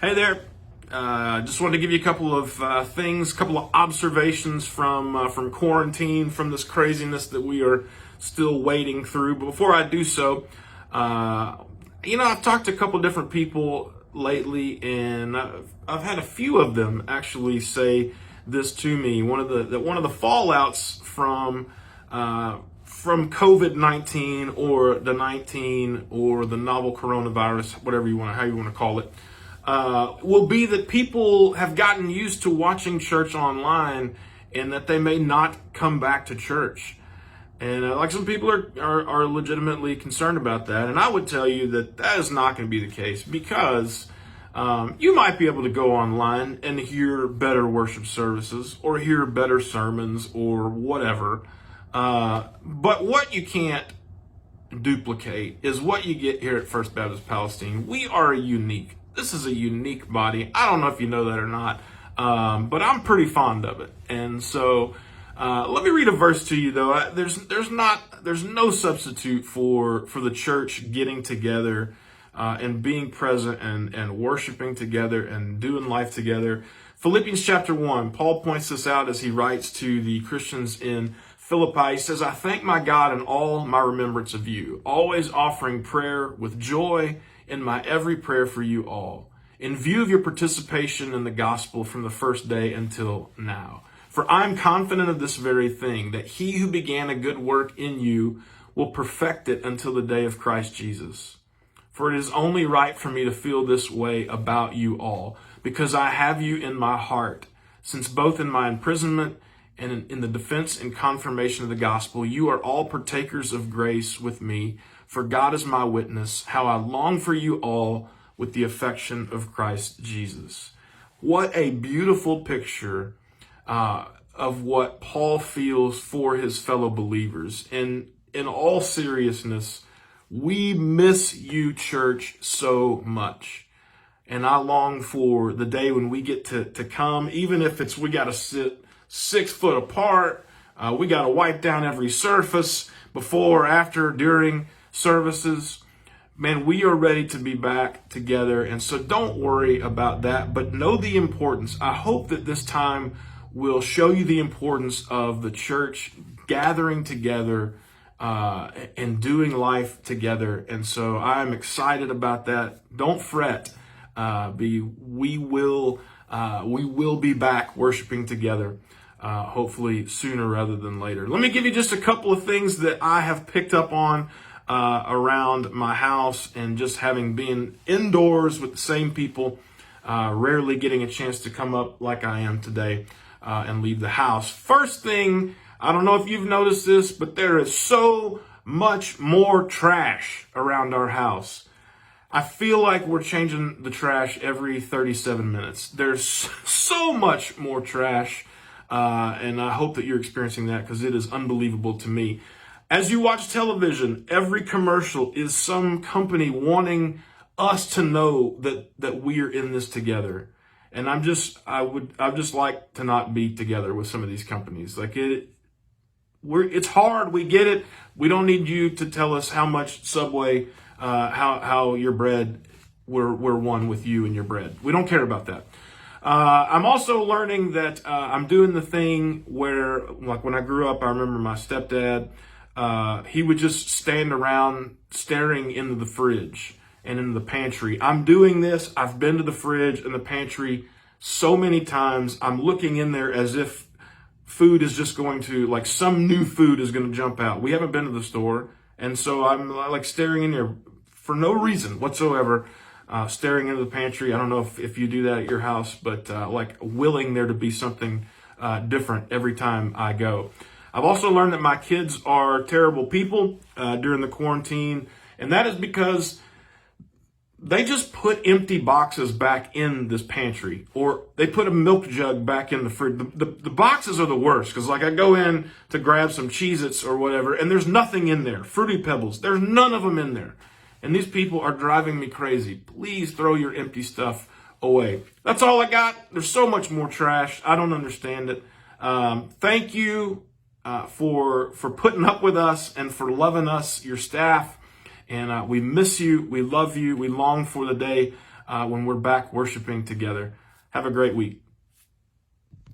Hey there. Just wanted to give you a couple of things, a couple of observations from quarantine, from this craziness that we are still wading through. But before I do so, I've talked to a couple different people lately, and I've had a few of them actually say this to me. One of the fallouts from COVID-19 or the 19 or the novel coronavirus, whatever how you want to call it, will be that people have gotten used to watching church online and that they may not come back to church. And like some people are legitimately concerned about that. And I would tell you that that is not going to be the case because you might be able to go online and hear better worship services or hear better sermons or whatever. But what you can't duplicate is what you get here at First Baptist Palestine. We are unique. This is a unique body. I don't know if you know that or not, but I'm pretty fond of it. And so let me read a verse to you, though. There's no substitute for the church getting together and being present and worshiping together and doing life together. Philippians chapter 1, Paul points this out as he writes to the Christians in Philippi. He says, "I thank my God in all my remembrance of you, always offering prayer with joy in my every prayer for you all, in view of your participation in the gospel from the first day until now. For I am confident of this very thing, that he who began a good work in you will perfect it until the day of Christ Jesus. For it is only right for me to feel this way about you all, because I have you in my heart, since both in my imprisonment and in the defense and confirmation of the gospel, you are all partakers of grace with me. For God is my witness, how I long for you all with the affection of Christ Jesus." What a beautiful picture of what Paul feels for his fellow believers. And in all seriousness, we miss you, church, so much. And I long for the day when we get to come, even if we got to sit 6 foot apart, we got to wipe down every surface before, after, during services. Man, we are ready to be back together. And so don't worry about that, but know the importance. I hope that this time will show you the importance of the church gathering together and doing life together. And so I'm excited about that. Don't fret. We will be back worshiping together. Hopefully sooner rather than later. Let me give you just a couple of things that I have picked up on around my house, and just having been indoors with the same people, rarely getting a chance to come up like I am today and leave the house. First thing, I don't know if you've noticed this, but there is so much more trash around our house. I feel like we're changing the trash every 37 minutes. There's so much more trash. And I hope that you're experiencing that, because it is unbelievable to me. As you watch television, every commercial is some company wanting us to know that we are in this together. And I'd just like to not be together with some of these companies. Like it's hard. We get it. We don't need you to tell us how much Subway, how your bread, we're one with you and your bread. We don't care about that. I'm also learning that I'm doing the thing where, like when I grew up, I remember my stepdad, he would just stand around staring into the fridge and into the pantry. I'm doing this. I've been to the fridge and the pantry so many times. I'm looking in there as if food is just going to, like, some new food is going to jump out. We haven't been to the store. And so I'm like staring in there for no reason whatsoever. Staring into the pantry. I don't know if you do that at your house, but like willing there to be something different every time I go. I've also learned that my kids are terrible people during the quarantine, and that is because they just put empty boxes back in this pantry, or they put a milk jug back in the fridge. The boxes are the worst, because like I go in to grab some Cheez-Its or whatever, and there's nothing in there. Fruity Pebbles, there's none of them in there. And these people are driving me crazy. Please throw your empty stuff away. That's all I got. There's so much more trash. I don't understand it. Thank you for putting up with us and for loving us, your staff. And we miss you. We love you. We long for the day when we're back worshiping together. Have a great week.